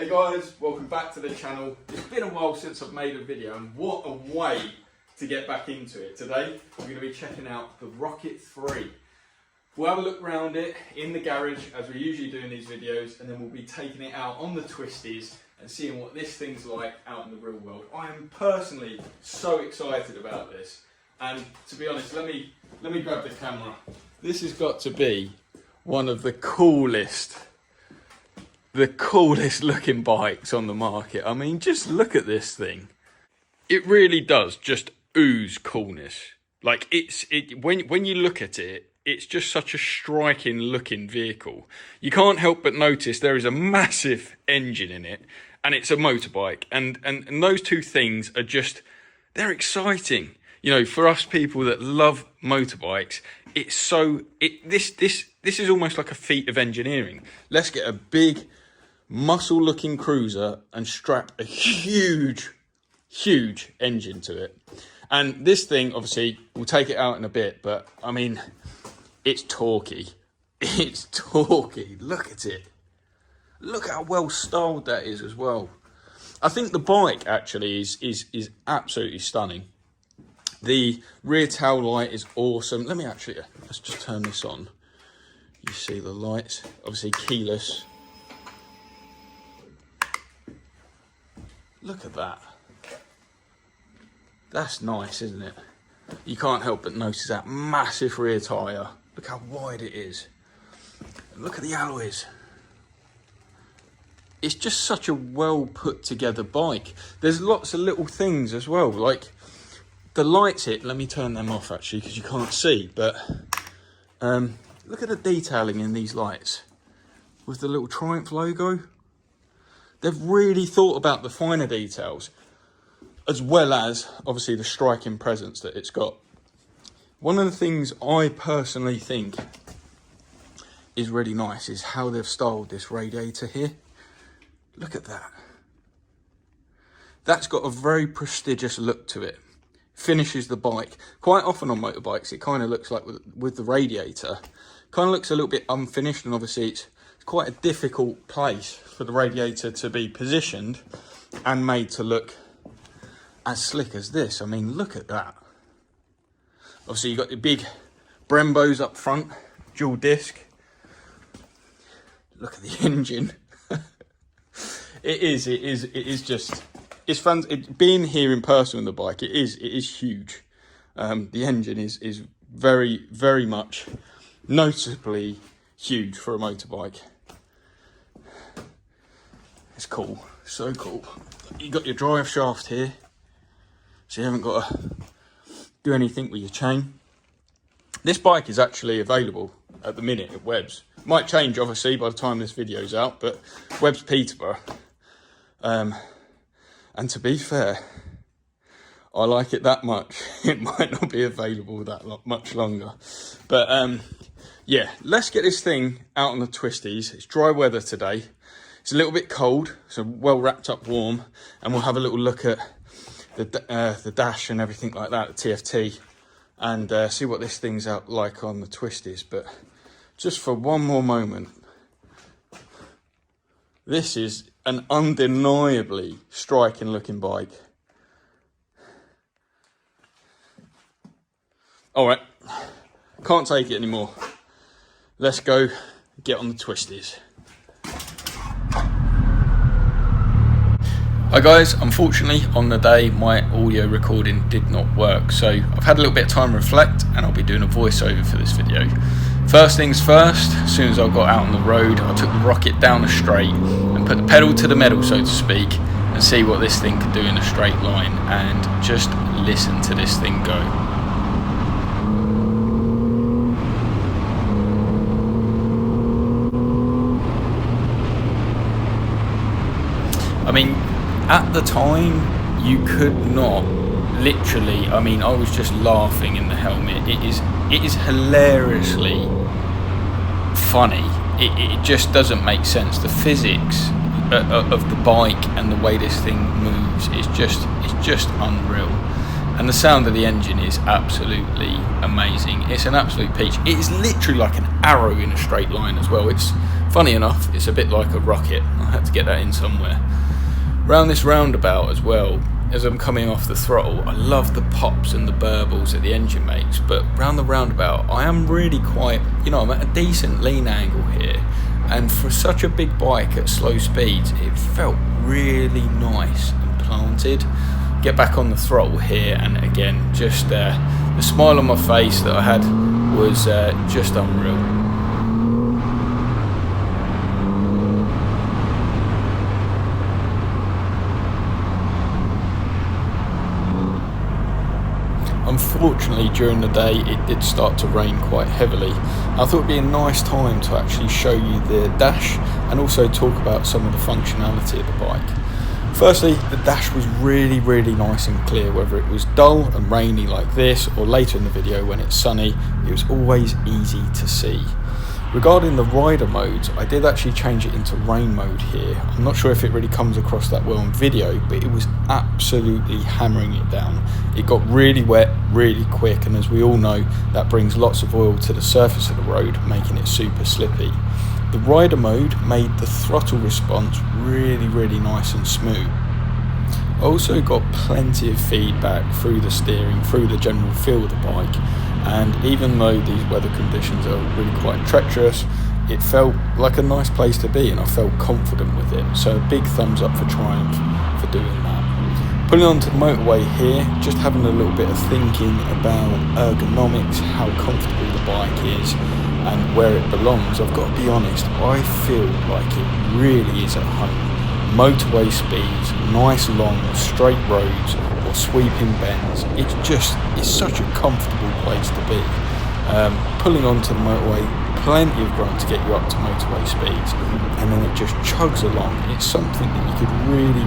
Hey guys, welcome back to the channel. It's been a while since I've made a video, and what a way to get back into it. Today we're going to be checking out the Rocket 3. We'll have a look around it in the garage as we usually do in these videos, and then we'll be taking it out on the twisties and seeing what this thing's like out in the real world. I am personally so excited about this, and to be honest, let me grab the camera. This has got to be one of the coolest looking bikes on the market. I mean, just look at this thing. It really does just ooze coolness. Like when you look at it, it's just such a striking looking vehicle. You can't help but notice there is a massive engine in it, and it's a motorbike, and those two things are just, they're exciting. You know, for us people that love motorbikes, it's so, this is almost like a feat of engineering. Let's get a big muscle looking cruiser and strap a huge engine to it. And this thing, obviously, we'll take it out in a bit, but I mean, it's torquey. It's torquey. Look at it. Look how well styled that is as well. I think the bike actually is absolutely stunning. The rear tail light is awesome. Let's just turn this on. You see the lights, obviously keyless. Look at that. That's nice, isn't it? You can't help but notice that massive rear tyre. Look how wide it is. And look at the alloys. It's just such a well put together bike. There's lots of little things as well, like the lights hit. Let me turn them off actually, because you can't see, but look at the detailing in these lights with the little Triumph logo. They've really thought about the finer details, as well as obviously the striking presence that it's got. One of the things I personally think is really nice is how they've styled this radiator here. Look at that. That's got a very prestigious look to it. Finishes the bike. Quite often on motorbikes, it kind of looks like with the radiator, kind of looks a little bit unfinished, and obviously it's quite a difficult place for the radiator to be positioned and made to look as slick as this. I mean, look at that. Obviously, you've got the big Brembos up front, dual disc. Look at the engine. It is just, it's fun. Being here in person on the bike, it is huge. The engine is very, very much noticeably huge for a motorbike. It's cool, so cool. You got your drive shaft here, so you haven't got to do anything with your chain. This bike is actually available at the minute at Webb's. Might change obviously by the time this video's out, but Webb's Peterborough. And to be fair, I like it that much. It might not be available that much longer, but yeah, let's get this thing out on the twisties. It's dry weather today. It's a little bit cold, so well wrapped up warm, and we'll have a little look at the dash and everything like that, the TFT, and see what this thing's out like on the twisties. But just for one more moment, this is an undeniably striking looking bike. All right, can't take it anymore. Let's go get on the twisties. Hi guys, unfortunately on the day my audio recording did not work, so I've had a little bit of time to reflect, and I'll be doing a voiceover for this video. First things first, as soon as I got out on the road, I took the Rocket down a straight and put the pedal to the metal, so to speak, and see what this thing could do in a straight line, and just listen to this thing go. I mean, at the time, you could not, literally, I mean, I was just laughing in the helmet. It is hilariously funny. It just doesn't make sense. The physics of the bike and the way this thing moves is just unreal. And the sound of the engine is absolutely amazing. It's an absolute peach. It is literally like an arrow in a straight line as well. It's Funny enough, it's a bit like a rocket. I had to get that in somewhere. Round this roundabout as well, as I'm coming off the throttle, I love the pops and the burbles that the engine makes, but round the roundabout I am really quite, I'm at a decent lean angle here, and for such a big bike at slow speeds, it felt really nice and planted. Get back on the throttle here, and again, just the smile on my face that I had was just unreal. Unfortunately, during the day it did start to rain quite heavily. I thought it'd be a nice time to actually show you the dash and also talk about some of the functionality of the bike. Firstly, the dash was really nice and clear, whether it was dull and rainy like this or later in the video when it's sunny, it was always easy to see. Regarding the rider modes, I did actually change it into rain mode here. I'm not sure if it really comes across that well in video, but it was absolutely hammering it down. It got really wet really quick, and as we all know, that brings lots of oil to the surface of the road, making it super slippy. The rider mode made the throttle response really nice and smooth. I also got plenty of feedback through the steering, through the general feel of the bike, and even though these weather conditions are really quite treacherous, it felt like a nice place to be and I felt confident with it. So a big thumbs up for Triumph for doing that. Pulling onto the motorway here, just having a little bit of thinking about ergonomics, how comfortable the bike is and where it belongs. I've got to be honest, I feel like it really is at home. Motorway speeds, nice long straight roads or sweeping bends, it's such a comfortable place to be. Pulling onto the motorway, plenty of grunt to get you up to motorway speeds, and then it just chugs along. It's something that you could really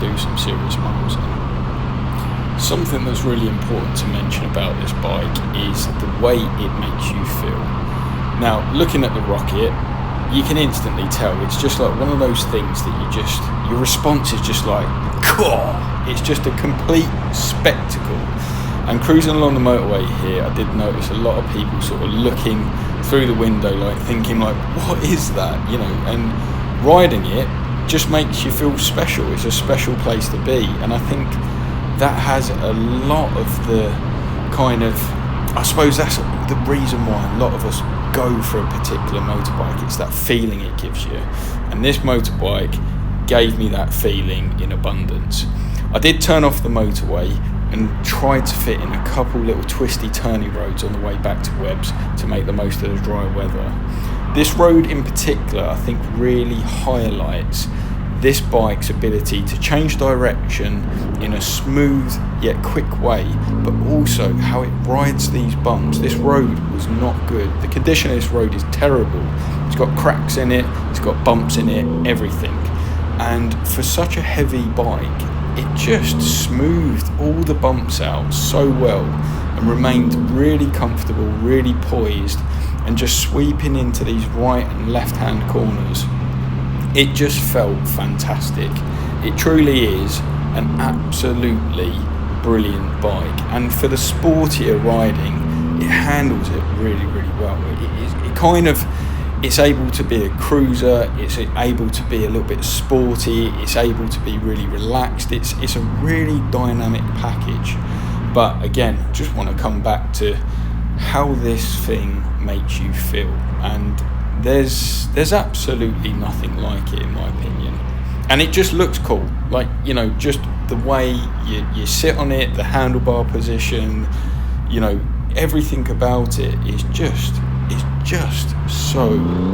do some serious miles in. Something that's really important to mention about this bike is the way it makes you feel. Now, looking at the Rocket, you can instantly tell it's just like one of those things that your response is just like, cool. It's just a complete spectacle. And cruising along the motorway here, I did notice a lot of people sort of looking through the window, like thinking like, what is that? And riding it just makes you feel special. It's a special place to be. And I think that has a lot of the kind of, I suppose that's the reason why a lot of us go for a particular motorbike. It's that feeling it gives you, and this motorbike gave me that feeling in abundance. I did turn off the motorway and tried to fit in a couple little twisty turny roads on the way back to Webbs to make the most of the dry weather. This road in particular I think really highlights this bike's ability to change direction in a smooth yet quick way, but also how it rides these bumps. This road was not good. The condition of this road is terrible. It's got cracks in it, it's got bumps in it, everything. And for such a heavy bike, it just smoothed all the bumps out so well and remained really comfortable, really poised, and just sweeping into these right and left hand corners. It just felt fantastic. It truly is an absolutely brilliant bike, and for the sportier riding, it handles it really well. It's able to be a cruiser, it's able to be a little bit sporty, it's able to be really relaxed. It's a really dynamic package. But again, just want to come back to how this thing makes you feel, and there's absolutely nothing like it in my opinion. And it just looks cool, like, just the way you sit on it, the handlebar position, everything about it is just so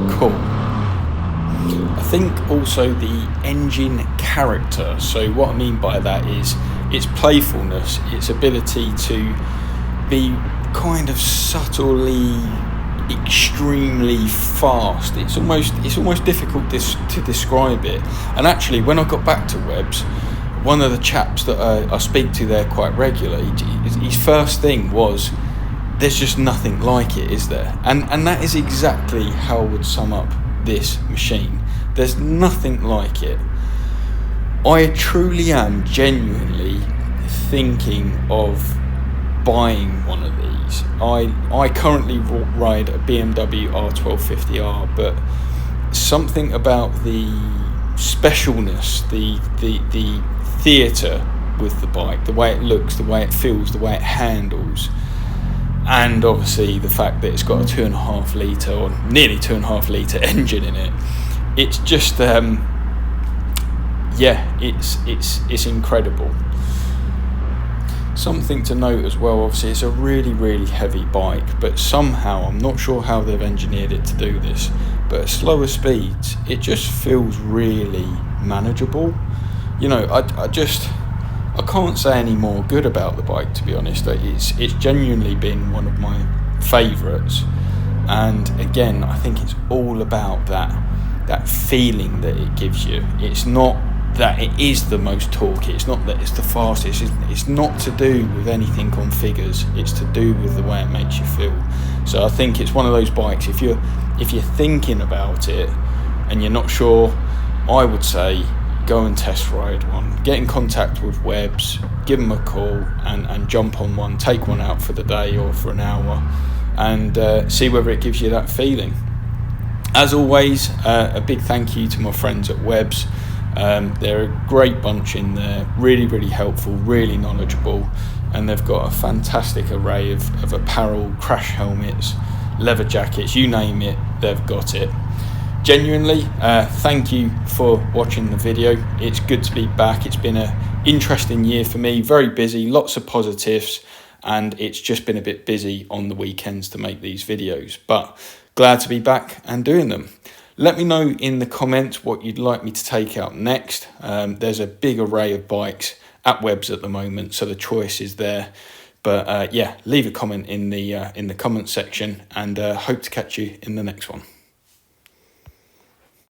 cool. I think also the engine character, so what I mean by that is its playfulness, its ability to be kind of subtly extremely fast. It's almost difficult to describe it. And actually, when I got back to Webbs, one of the chaps that I speak to there quite regularly, his first thing was, there's just nothing like it, is there? And that is exactly how I would sum up this machine. There's nothing like it. I truly am genuinely thinking of buying one of these. I currently ride a BMW R1250R, but something about the specialness, the theatre with the bike, the way it looks, the way it feels, the way it handles, and obviously the fact that it's got a 2.5 litre or nearly 2.5 litre engine in it. It's just it's incredible. Something to note as well, obviously it's a really heavy bike, but somehow, I'm not sure how they've engineered it to do this, but at slower speeds it just feels really manageable. I can't say any more good about the bike, to be honest. It's genuinely been one of my favourites, and again, I think it's all about that feeling that it gives you. It's not that it is the most torquey, it's not that it's the fastest, it's not to do with anything on figures, it's to do with the way it makes you feel. So I think it's one of those bikes, if you're thinking about it and you're not sure, I would say go and test ride one. Get in contact with Webbs, give them a call and jump on one, take one out for the day or for an hour, and see whether it gives you that feeling. As always, a big thank you to my friends at Webbs. They're a great bunch in there, really helpful, really knowledgeable, and they've got a fantastic array of apparel, crash helmets, leather jackets, you name it, they've got it. Genuinely, thank you for watching the video. It's good to be back. It's been an interesting year for me, very busy, lots of positives, and it's just been a bit busy on the weekends to make these videos, but glad to be back and doing them. Let me know in the comments what you'd like me to take out next. There's a big array of bikes at Webbs at the moment, so the choice is there. But leave a comment in the comment section, and hope to catch you in the next one.